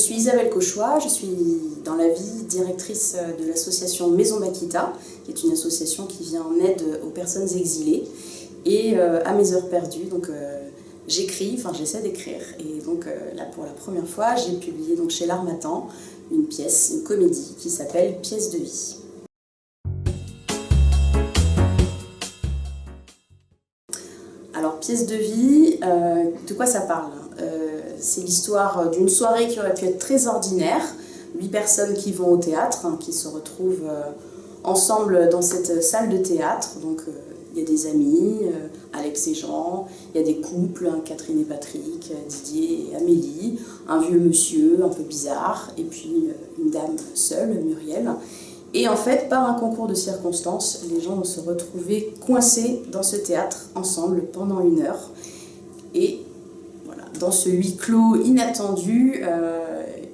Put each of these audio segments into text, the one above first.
suis Isabelle Cauchois, je suis dans la vie directrice de l'association Maison Makita, qui est une association qui vient en aide aux personnes exilées et à mes heures perdues. Donc j'essaie d'écrire. Et donc là, pour la première fois, j'ai publié donc, chez l'Harmattan une pièce, une comédie qui s'appelle Pièce de vie. Alors, Pièce de vie, de quoi ça parle? C'est l'histoire d'une soirée qui aurait pu être très ordinaire. 8 personnes qui vont au théâtre, qui se retrouvent ensemble dans cette salle de théâtre. Donc, il y a des amis, Alex et Jean, il y a des couples, Catherine et Patrick, Didier et Amélie, un vieux monsieur un peu bizarre, et puis une dame seule, Muriel. Et en fait, par un concours de circonstances, les gens vont se retrouver coincés dans ce théâtre ensemble pendant 1 heure. Et voilà, dans ce huis clos inattendu,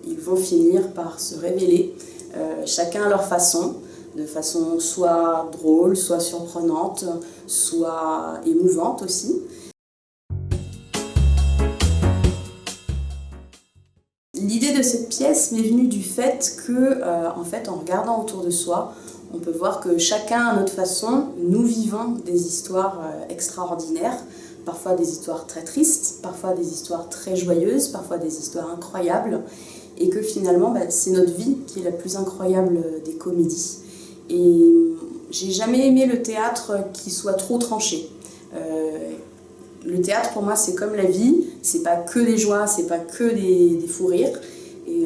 ils vont finir par se révéler, chacun à leur façon, de façon soit drôle, soit surprenante, soit émouvante aussi. L'idée de cette pièce m'est venue du fait que, en fait, en regardant autour de soi, on peut voir que chacun à notre façon, nous vivons des histoires extraordinaires, parfois des histoires très tristes, parfois des histoires très joyeuses, parfois des histoires incroyables, et que finalement, c'est notre vie qui est la plus incroyable des comédies. Et j'ai jamais aimé le théâtre qui soit trop tranché. Le théâtre, pour moi, c'est comme la vie, c'est pas que des joies, c'est pas que des fous rires. Et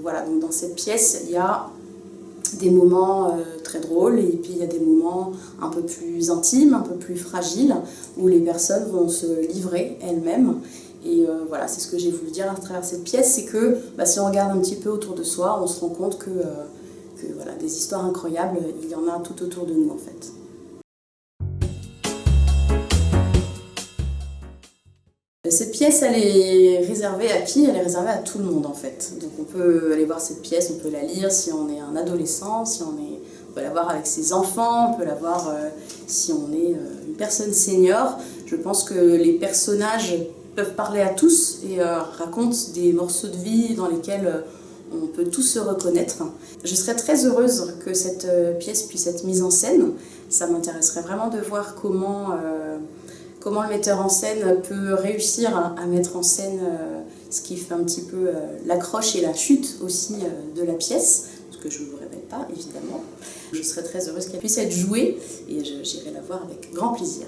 voilà, donc dans cette pièce, il y a des moments très drôles, et puis il y a des moments un peu plus intimes, un peu plus fragiles, où les personnes vont se livrer elles-mêmes. Et voilà, c'est ce que j'ai voulu dire à travers cette pièce, c'est que si on regarde un petit peu autour de soi, on se rend compte que voilà, des histoires incroyables, il y en a tout autour de nous en fait. Cette pièce, elle est réservée à qui? Elle est réservée à tout le monde en fait. Donc on peut aller voir cette pièce, on peut la lire si on est un adolescent, on peut la voir avec ses enfants, on peut la voir si on est une personne senior. Je pense que les personnages peuvent parler à tous et racontent des morceaux de vie dans lesquels on peut tous se reconnaître. Je serais très heureuse que cette pièce puisse être mise en scène. Ça m'intéresserait vraiment de voir comment le metteur en scène peut réussir à mettre en scène ce qui fait un petit peu l'accroche et la chute aussi de la pièce, ce que je ne vous révèle pas évidemment. Je serais très heureuse qu'elle puisse être jouée et j'irai la voir avec grand plaisir.